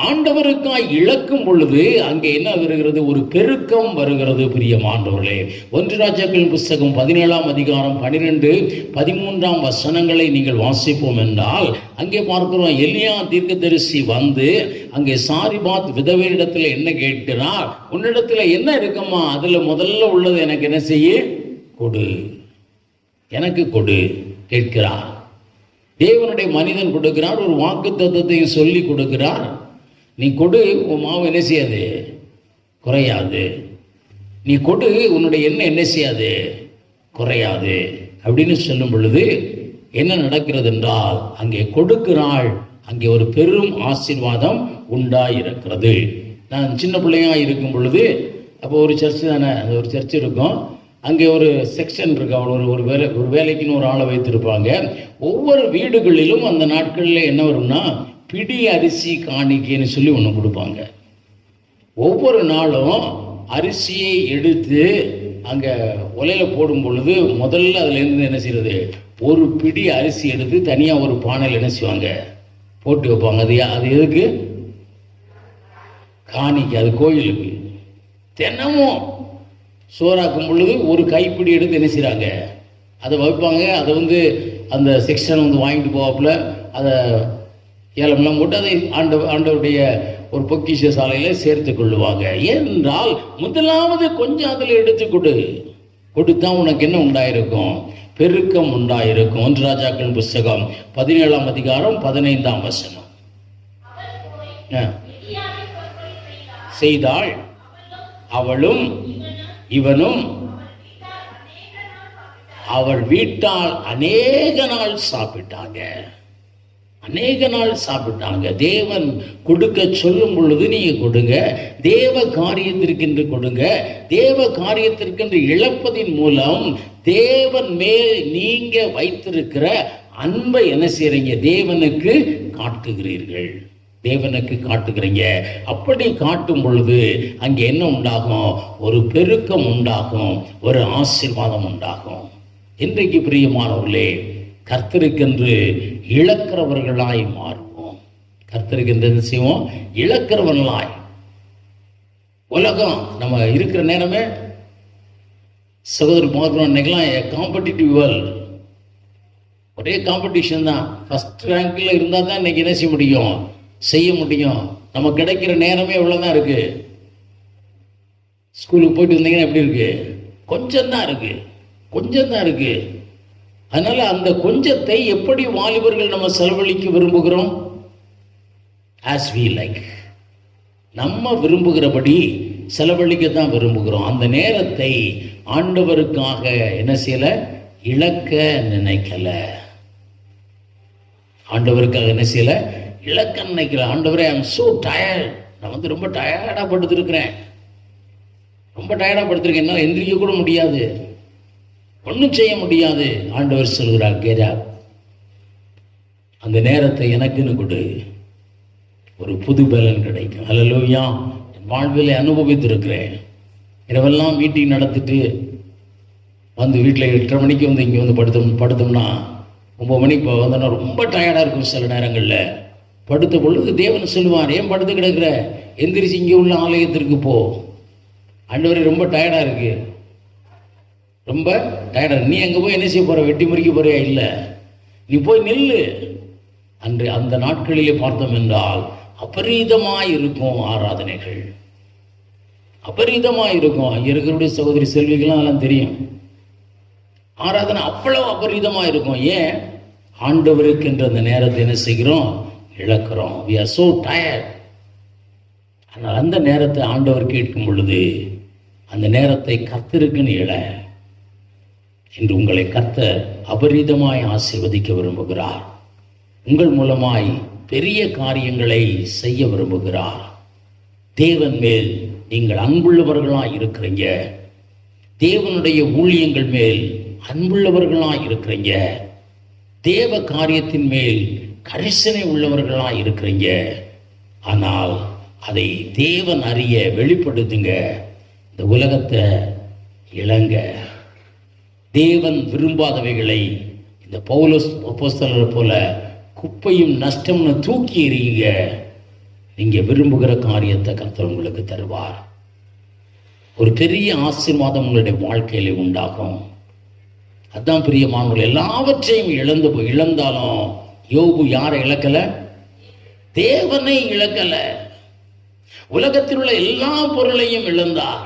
ஆண்டவருக்காய் இழக்கும் பொழுது அங்கே என்ன வருகிறது? ஒரு பெருக்கம் வருகிறது. பிரியமானவர்களே, 1 ராஜாக்களின் புஸ்தகம் 17ஆம் அதிகாரம் 12, 13ஆம் வசனங்களை நீங்கள் வாசிப்போம் என்றால் அங்கே பார்க்கிறோம், எலியா தீர்க்கதரிசி வந்து அங்கே சாரிபாத் விதவையிடத்தில் என்ன கேட்கிறார்? உன்னிடத்துல என்ன இருக்குமா? அதுல முதல்ல உள்ளது எனக்கு என்ன செய்ய? கொடு, எனக்கு கொடு கேட்கிறார். தேவனுடைய மனிதன் கொடுக்கிறார், ஒரு வாக்கு தத்தத்தையும் சொல்லி கொடுக்கிறார். நீ கொடு, உன் மாவு என்ன செய்யாது? குறையாது. நீ கொடு, உன்னுடைய எண்ணெய் என்ன செய்யாது? குறையாது அப்படின்னு சொல்லும் பொழுது என்ன நடக்கிறது என்றால் அங்கே கொடுக்கிறாள், அங்கே ஒரு பெரும் ஆசீர்வாதம் உண்டாயிருக்கிறது. நான் சின்ன பிள்ளையா இருக்கும் பொழுது, அப்போ ஒரு சர்ச்சு தானே, அந்த ஒரு சர்ச் இருக்கும், அங்கே ஒரு செக்ஷன் இருக்கு. அவர் ஒரு வேலைக்குன்னு ஒரு ஆளை வைத்திருப்பாங்க. ஒவ்வொரு வீடுகளிலும் அந்த நாட்களில் என்ன வரும்னா பிடி அரிசி காணிக்கைன்னு சொல்லி ஒன்று கொடுப்பாங்க. ஒவ்வொரு நாளும் அரிசியை எடுத்து அங்கே உலையில் போடும் பொழுது முதல்ல அதுலேருந்து என்ன செய்யறது? ஒரு பிடி அரிசி எடுத்து தனியாக ஒரு பானையில் என்ன செய்வாங்க? போட்டு வைப்பாங்க. அது எதுக்கு? காணிக்கை. அது கோயிலுக்கு. தினமும் சோறாக்கும் பொழுது ஒரு கைப்பிடி எடுத்து என்ன செய்கிறாங்க? அதை வைப்பாங்க. அதை அந்த செக்ஷன் வாங்கிட்டு போவாப்புல அதை ஏலமெல்லாம் போட்டு அதை ஆண்டவருடைய ஒரு பொக்கிஷ சாலையில் சேர்த்து கொள்ளுவாங்க. ஏனென்றால் முதலாவது கொஞ்சம் அதில் எடுத்து கொடுத்தா உனக்கு என்ன உண்டாயிருக்கும்? பெருக்கம் உண்டாயிருக்கும். 1 ராஜாக்கள் புஸ்தகம் 17ஆம் அதிகாரம் 15ஆம் வசனம். செய்தாள், அவளும் இவனும் அவள் வீட்டால் அநேக நாள் சாப்பிட்டாங்க. தேவன் கொடுக்க சொல்லும் பொழுது நீங்க கொடுங்க. தேவ காரியத்திற்கென்று கொடுங்க. தேவ காரியத்திற்கென்று இழப்பதின் மூலம் தேவன் மேல் நீங்க வைத்திருக்கிற அன்பை என்ன செய்றீங்க? தேவனுக்கு காட்டுகிறீங்க. அப்படி காட்டும் பொழுது அங்கே என்ன உண்டாகும்? ஒரு பெருக்கம் உண்டாகும், ஒரு ஆசீர்வாதம் உண்டாகும். இன்றைக்கு பிரியமானவர்களே, கர்த்தருக்கென்று இழக்கிறவர்களாய் மாறுவோம். கர்த்தருக்கென்று என்ன செய்வோம்? இழக்கிறவர்களாய். உலகம் நம்ம இருக்கிற நேரமே சகோதரர் பார்க்கிறோம், இன்னைக்கெல்லாம் காம்படிட்டிவ் வேர்ல்ட், ஒரே காம்படிஷன் தான். ஃபர்ஸ்ட் ரேங்க்ல இருந்தால் தான் இன்னைக்கு என்ன செய்ய முடியும். நம்ம கிடைக்கிற நேரமே இவ்வளோதான் இருக்கு. ஸ்கூலுக்கு போயிட்டு வந்தீங்கன்னா எப்படி இருக்கு? கொஞ்சம் தான் இருக்கு. அதனால அந்த கொஞ்சத்தை எப்படி வாலிபர்கள் நம்ம செலவழிக்க விரும்புகிறோம்? ஆஸ் வி லைக், நம்ம விரும்புகிறபடி செலவழிக்கத்தான் விரும்புகிறோம். அந்த நேரத்தை ஆண்டவருக்காக என்ன செய்யல? இழக்க நினைக்கல. ஆண்டவருக்காக என்ன செய்யல? இழக்க நினைக்கல. ஆண்டவரே, ஐ எம் சோ டயர்ட், நான் ரொம்ப டயர்டா படுத்திருக்கிறேன். என்னால் எந்திரிக்க கூட முடியாது, ஒன்றும் செய்ய முடியாது. ஆண்டவர் சொல்கிறார், கேரா, அந்த நேரத்தை எனக்குன்னு கொடு, ஒரு புது பலன் கிடைக்கும். அல்லேலூயா. என் வாழ்விலே அனுபவித்திருக்கிறேன். இரவெல்லாம் மீட்டிங் நடத்திட்டு வந்து வீட்டில் 8:30 மணிக்கு இங்கே படுத்தோம்னா 9 மணிக்கு வந்தோன்னா ரொம்ப டயர்டாக இருக்கும். சில நேரங்களில் படுத்த பொழுது தேவன் சொல்லுவார், ஏன் படுத்து கிடக்கிற? எந்திரிச்சு இங்கே உள்ள ஆலயத்திற்கு போ, ஆண்டவரே ரொம்ப டயர்டா இருக்கு, ரொம்ப டயர்டா. நீ அங்கே போய் என்ன செய்ய போற? வெட்டி முறிக்க போறியா? இல்லை, நீ போய் நில்லு. அன்று அந்த நாட்களிலே பார்த்தோம் என்றால் அபரீதமாய் இருக்கும் ஆராதனைகள், அபரீதமாய் இருக்கும். இருக்கிற சகோதரி செல்விகள்லாம் அதெல்லாம் தெரியும். ஆராதனை அவ்வளவு அபரீதமா இருக்கும். ஏன்? ஆண்டவருக்கு என்ற அந்த நேரத்தை என்ன செய்கிறோம்? இழக்கிறோம். we are so tired. ஆனால் அந்த நேரத்தை ஆண்டவர் கேட்கும் பொழுது அந்த நேரத்தை கர்த்தருக்குன்னு இழ. இன்று உங்களை கர்த்தர் அபரீதமாய் ஆசீர்வதிக்க விரும்புகிறார். உங்கள் மூலமாய் பெரிய காரியங்களை செய்ய விரும்புகிறார். தேவன் மேல் நீங்கள் அன்புள்ளவர்களாய் இருக்கிறீங்க, தேவனுடைய ஊழியங்கள் மேல் அன்புள்ளவர்களாய் இருக்கிறீங்க, தேவ காரியத்தின் மேல் கரிசனை உள்ளவர்களாய் இருக்கிறீங்க. ஆனால் அதை தேவன் அறிய வெளிப்படுத்துங்க. இந்த உலகத்தை இளங்க, தேவன் விரும்பாதவைகளை இந்த பவுலோஸ் அப்போஸ்தலர் போல குப்பையும் நஷ்டம்னு தூக்கி எறியுங்க. நீங்க விரும்புகிற காரியத்தை கர்த்தர் உங்களுக்கு தருவார். ஒரு பெரிய ஆசீர்வாதம் உங்களுடைய வாழ்க்கையில உண்டாகும். அதான் பிரியமானவர்கள், எல்லாவற்றையும் இழந்தாலும் யோபு யாரை இழக்கல? தேவனை இழக்கல. உலகத்தில் உள்ள எல்லா பொருளையும் இழந்தார்.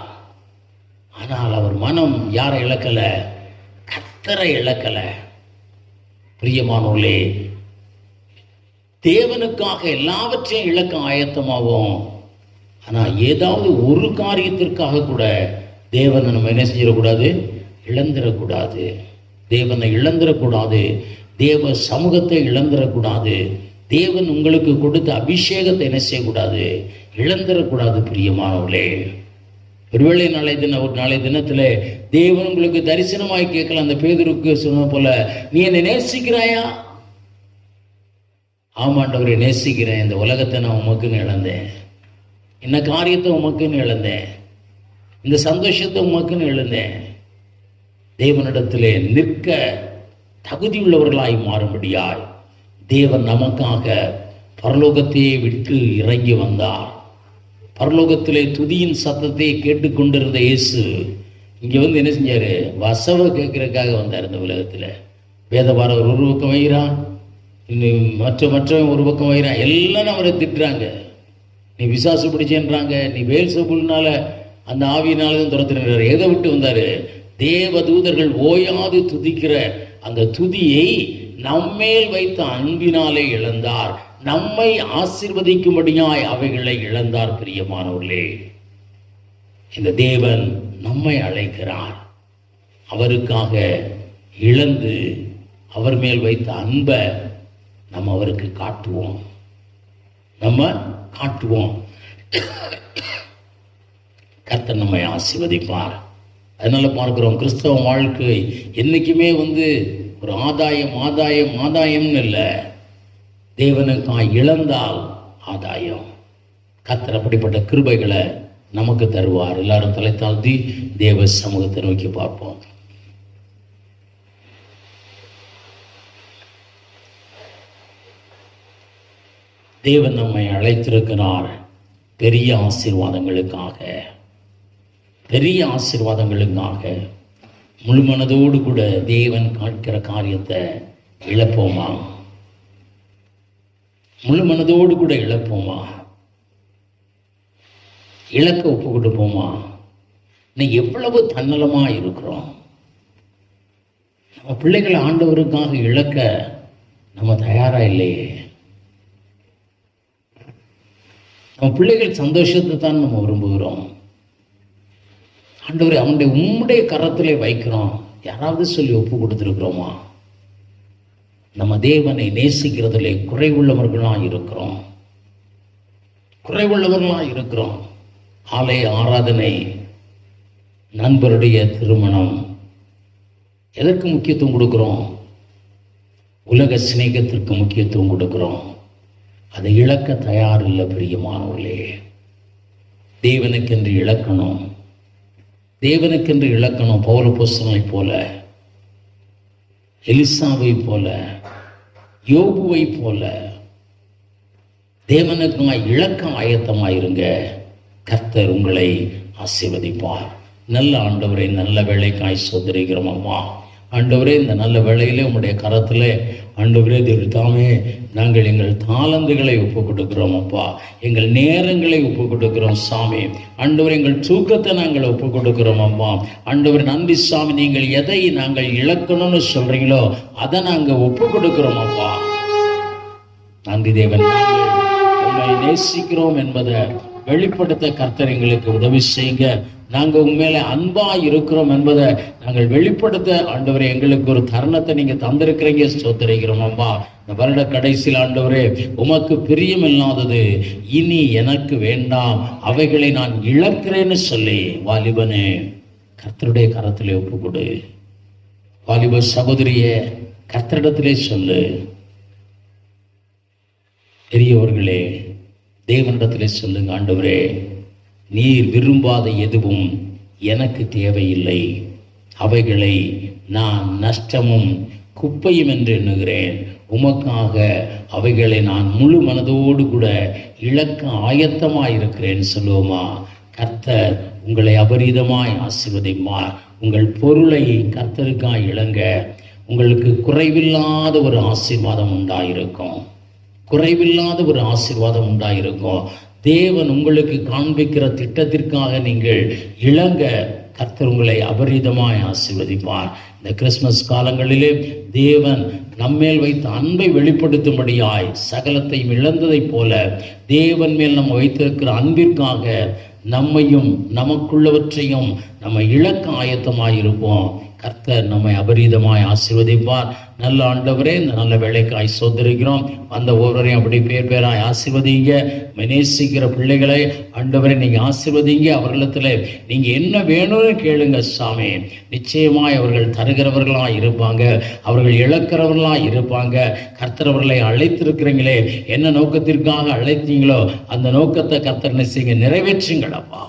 ஆனால் அவர் மனம் யாரை இழக்கல? கர்த்தரை இழக்கல. பிரியமானவர்களே, தேவனுக்காக எல்லாவற்றையும் இழக்க ஆயத்தமாகும். ஆனால் ஏதாவது ஒரு காரியத்திற்காக கூட தேவனை நம்ம என்ன செய்யக்கூடாது? இழந்துடக்கூடாது. தேவனை இழந்துடக்கூடாது. தேவ சமூகத்தை இழந்துடக்கூடாது. தேவன் உங்களுக்கு கொடுத்த அபிஷேகத்தை என்ன செய்யக்கூடாது? இழந்துடக்கூடாது. பிரியமானவர்களே, ஒருவேளை நாளை தினத்தில் தேவன் உங்களுக்கு தரிசனமாய் கேட்கலாம். அந்த பேதுருக்கு சொன்ன போல, நீ என்னை நேசிக்கிறாயா? ஆமாண்டவரை நேசிக்கிறேன். இந்த உலகத்தை நான் உமக்குன்னு இழந்தேன், இந்த காரியத்தை உமக்குன்னு இழந்தேன், இந்த சந்தோஷத்தை உமக்குன்னு இழந்தேன். தேவனிடத்திலே நிற்க தகுதி உள்ளவர்களாய் மாறும்படியாய் தேவன் நமக்காக பரலோகத்தையே விட்டு இறங்கி வந்தார். பரலோகத்திலே துதியின் சத்தத்தை கேட்டுக்கொண்டிருந்த இயேசு இங்கே வந்து என்ன செஞ்சாரு? வசவ கேட்கறதுக்காக வந்தார். இந்த உலகத்தில் வேதபாரவர் ஒரு பக்கம் வைகிறான், இன்னும் மற்றவன் ஒரு பக்கம் வைகிறான். எல்லாம் அவரை திட்டுறாங்க. நீ விசாசு பிடிச்சேன்றாங்க, நீ வேல்சபூல்னால அந்த ஆவியினாலும் துரத்துறாரு. எதை விட்டு வந்தாரு? தேவ தூதர்கள் ஓயாது துதிக்கிற அந்த துதியை நம்மேல் வைத்த அன்பினாலே இழந்தார். நம்மை ஆசீர்வதிக்கும்படியாய் அவைகளை இழந்தார். பிரியமானவர்களே, இந்த தேவன் நம்மை அழைக்கிறார். அவருக்காக இழந்து அவர் மேல் வைத்த அன்பை நம்ம அவருக்கு காட்டுவோம். கர்த்தர் நம்மை ஆசீர்வதிப்பார். அதனால பார்க்கிறோம், கிறிஸ்தவ வாழ்க்கை என்னைக்குமே ஒரு ஆதாயம்னு இல்லை. தேவனுக்காய் இழந்தால் ஆதாயம். கர்த்தர் அப்படிப்பட்ட கிருபைகளை நமக்கு தருவார். எல்லாரும் தலை தாழ்த்தி தேவ சமூகத்தை நோக்கி பார்ப்போம். தேவன் நம்மை அழைத்திருக்கிறார் பெரிய ஆசீர்வாதங்களுக்காக. முழு மனதோடு கூட தேவன் காட்கிற காரியத்தை இழப்போமா? முழு மனதோடு கூட இழப்போமா? இழக்க ஒப்பு கொடுப்போமா? இன்னைக்கு எவ்வளவு தன்னலமா இருக்கிறோம். நம்ம பிள்ளைகளை ஆண்டவருக்காக இழக்க நம்ம தயாரா இல்லையே. நம்ம பிள்ளைகள் சந்தோஷத்தை தான் நம்ம விரும்புகிறோம். ஆண்டவரே, உம்முடைய கரத்திலே வைக்கிறோம். யாராவது சொல்லி ஒப்பு கொடுத்துருக்கிறோமா? நம்ம தேவனை நேசிக்கிறதிலே குறைவுள்ளவர்களாக இருக்கிறோம். ஆலய ஆராதனை, நண்பருடைய திருமணம், எதற்கு முக்கியத்துவம் கொடுக்கிறோம்? உலக சிநேகத்திற்கு முக்கியத்துவம் கொடுக்கிறோம். அதை இழக்க தயார் இல்லை. பிரியமானவர்களே, தேவனுக்கென்று இழக்கணும். பவுலப்போஸ்தலனை போல, எலிசாவை போல, யோபுவை போல தேவனுக்காய் இழக்க ஆயத்தமாயிருங்க. கர்த்தர் உங்களை ஆசீர்வதிப்பார். நல்ல ஆண்டவரே, நல்ல வேலைக்காய் சோதரிக்கிறோம் அம்மா. ஆண்டவரே, இந்த நல்ல வேளையிலே உங்களுடைய கரத்தில் ஆண்டவரே தாமே நாங்கள் எங்கள் தாளந்துகளை ஒப்பு கொடுக்கிறோம் அப்பா. எங்கள் நேரங்களை ஒப்பு கொடுக்கிறோம் சாமி. ஆண்டவர், எங்கள் தூக்கத்தை நாங்கள் ஒப்பு கொடுக்கிறோம் அம்மா. ஆண்டவர் நன்றி சாமி. நீங்கள் எதை நாங்கள் இழக்கணும்னு சொல்றீங்களோ அதை நாங்கள் ஒப்பு கொடுக்கிறோம் அப்பா. நன்றி தேவன். நாங்கள் உங்களை நேசிக்கிறோம் என்பதை வெளிப்படுத்த கர்த்தர் எங்களுக்கு உதவி செய்யுங்க. நாங்கள் உண்மையில அன்பா இருக்கிறோம் என்பதை நாங்கள் வெளிப்படுத்த ஆண்டவரே எங்களுக்கு ஒரு தருணத்தை நீங்க தந்திருக்கிறீங்க. ஸ்தோத்திரிக்கிறோம் அம்மா. இந்த வருட கடைசியில் ஆண்டவரே, உமக்கு பிரியமில்லாதது இனி எனக்கு வேண்டாம், அவைகளை நான் இழக்கிறேன்னு சொல்லி வாலிபனே கர்த்தருடைய கரத்திலே ஒப்பு கொடு. வாலிப சகோதரியே கர்த்தரிடத்திலே சொல்லு. பெரியவர்களே தேவனிடத்திலே சொல்லுங்க, ஆண்டவரே நீர் விரும்பாத எதுவும் எனக்கு தேவையில்லை, அவைகளை நான் நஷ்டமும் குப்பையும் என்று எண்ணுகிறேன். உமக்காக அவைகளை நான் முழு மனதோடு கூட இழக்க ஆயத்தமாய் இருக்கிறேன் சொல்லுவோமா? கர்த்தர் உங்களை அபரீதமாய் ஆசீர்வதிப்பார். உங்கள் பொருளை கர்த்தருக்காய் இழங்க. உங்களுக்கு குறைவில்லாத ஒரு ஆசீர்வாதம் உண்டாயிருக்கும். குறைவில்லாத ஒரு ஆசீர்வாதம் உண்டாயிருக்கும். தேவன் உங்களுக்கு காண்பிக்கிற திட்டத்திற்காக நீங்கள் இழங்க. கர்த்தர் உங்களை அபரீதமாய் ஆசீர்வதிப்பார். இந்த கிறிஸ்மஸ் காலங்களிலே தேவன் நம்மேல் வைத்த அன்பை வெளிப்படுத்தும்படியாய் சகலத்தையும் இழந்ததைப் போல தேவன் மேல் நம்ம வைத்திருக்கிற அன்பிற்காக நம்மையும் நமக்குள்ளவற்றையும் நம்ம இழக்க ஆயத்தமாயிருப்போம். கர்த்தர் நம்மை அபரீதமாய் ஆசீர்வதிப்பார். நல்ல ஆண்டவரே, இந்த நல்ல வேலைக்காய் சோதரிக்கிறோம். அந்த ஒவ்வொருவரையும் அப்படி பேர் பேராய் ஆசீர்வதிங்க. நேசிக்கிற பிள்ளைகளை ஆண்டவரை நீங்கள் ஆசீர்வதிங்க. அவர்களிடத்தில் நீங்கள் என்ன வேணும்னு கேளுங்க சாமி. நிச்சயமாய் அவர்கள் தருகிறவர்களாக இருப்பாங்க, அவர்கள் இழக்கிறவர்களாக இருப்பாங்க. கர்த்தர் அவர்களை அழைத்திருக்கிறீங்களே, என்ன நோக்கத்திற்காக அழைத்தீங்களோ அந்த நோக்கத்தை கர்த்தர் செய்யுங்க, நிறைவேற்றுங்களப்பா.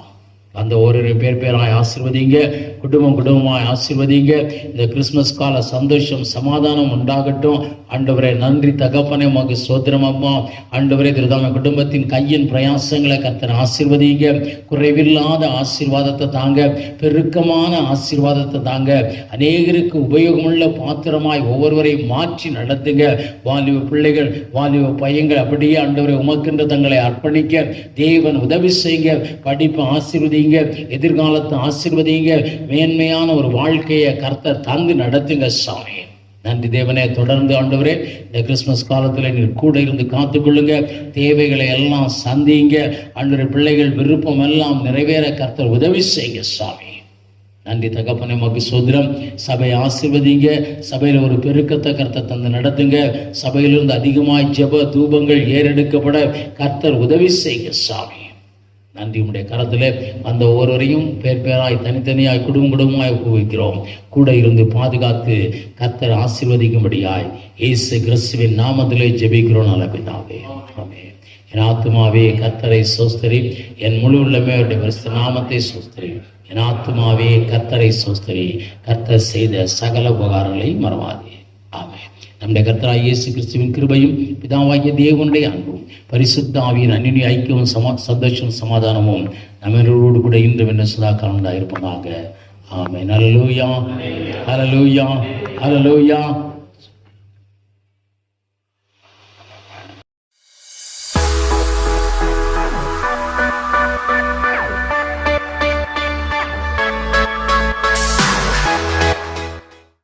அந்த ஒரு பேர் பேராய் ஆசீர்வதிங்க. குடும்பமாய் ஆசீர்வதிங்க. இந்த கிறிஸ்மஸ் கால சந்தோஷம் சமாதானம் உண்டாகட்டும். ஆண்டவரே நன்றி தகப்பனே, உமக்கு ஸ்தோத்திரம் அம்மா. ஆண்டவரே திருதாம குடும்பத்தின் கையின் பிரயாசங்களை கர்த்தர் ஆசீர்வதிங்க. குறைவில்லாத ஆசீர்வாதத்தை தாங்க, பெருக்கமான ஆசீர்வாதத்தை தாங்க. அநேகருக்கு உபயோகமுள்ள பாத்திரமாய் ஒவ்வொருவரையும் மாற்றி நடத்துங்க. வாலிப பிள்ளைகள், வாலிப பையங்கள் அப்படியே ஆண்டவரை உமக்கென்று தங்களை அர்ப்பணிக்க தேவன் உதவி செய்யுங்க. படிப்பு ஆசீர்வதிங்க, எதிர்காலத்தை ஆசீர்வதிங்க. மேன்மையான ஒரு வாழ்க்கையை கர்த்தர் தந்து நடத்துங்க சாமி. நன்றி தேவனே. தொடர்ந்து ஆண்டவரே இந்த கிறிஸ்மஸ் காலத்தில் நீர் கூட இருந்து காத்துக்கொள்ளுங்க. தேவைகளை எல்லாம் சந்திங்க. ஆண்டவரே பிள்ளைகள் விருப்பம் எல்லாம் நிறைவேற கர்த்தர் உதவி செய்யுங்க சாமி. நன்றி தகப்பனே, உமக்கு ஸ்தோத்திரம். சபையை ஆசீர்வதிங்க. சபையில் ஒரு பெருக்கத்தை கர்த்தர் தந்து நடத்துங்க. சபையிலிருந்து அதிகமாய் ஜெப தூபங்கள் ஏறெடுக்கப்பட கர்த்தர் உதவி செய்யுங்க சாமி. நன்றி. உடைய கரத்தில் அந்த ஒவ்வொருவரையும் பேர் பேராய் தனித்தனியாய் குடும்பமாய் ஒப்புவிக்கிறோம். கூட இருந்து பாதுகாத்து கர்த்தர் ஆசீர்வதிக்கும்படியாய் இயேசு கிறிஸ்துவின் நாமத்திலே ஜெபிக்கிறோம் நல்ல பிதாவே. ஆமென். என் ஆத்துமாவே கர்த்தரை சோஸ்தரி, என் முழு உள்ளமே அவருடைய பரிசுத்த நாமத்தை சோஸ்தரி. என் ஆத்துமாவே கர்த்தரை சோஸ்தரி, கர்த்தர் செய்த சகல உபகாரங்களை மறவாதே. ஆமென். நம்முடைய கர்த்தராகிய இயேசு கிறிஸ்துவின் கிருபையும் பிதாவாகிய தேவனுடைய அன்பும் பரிசுத்த ஆவியின் அந்நிய ஐக்கியமும் சந்தோஷமும் சமாதானமும் நம்மளோடு கூட இன்றும் என்ன சதா காலம் இருப்பதாக. ஆமென். ஹல்லேலூயா, ஹல்லேலூயா, ஹல்லேலூயா.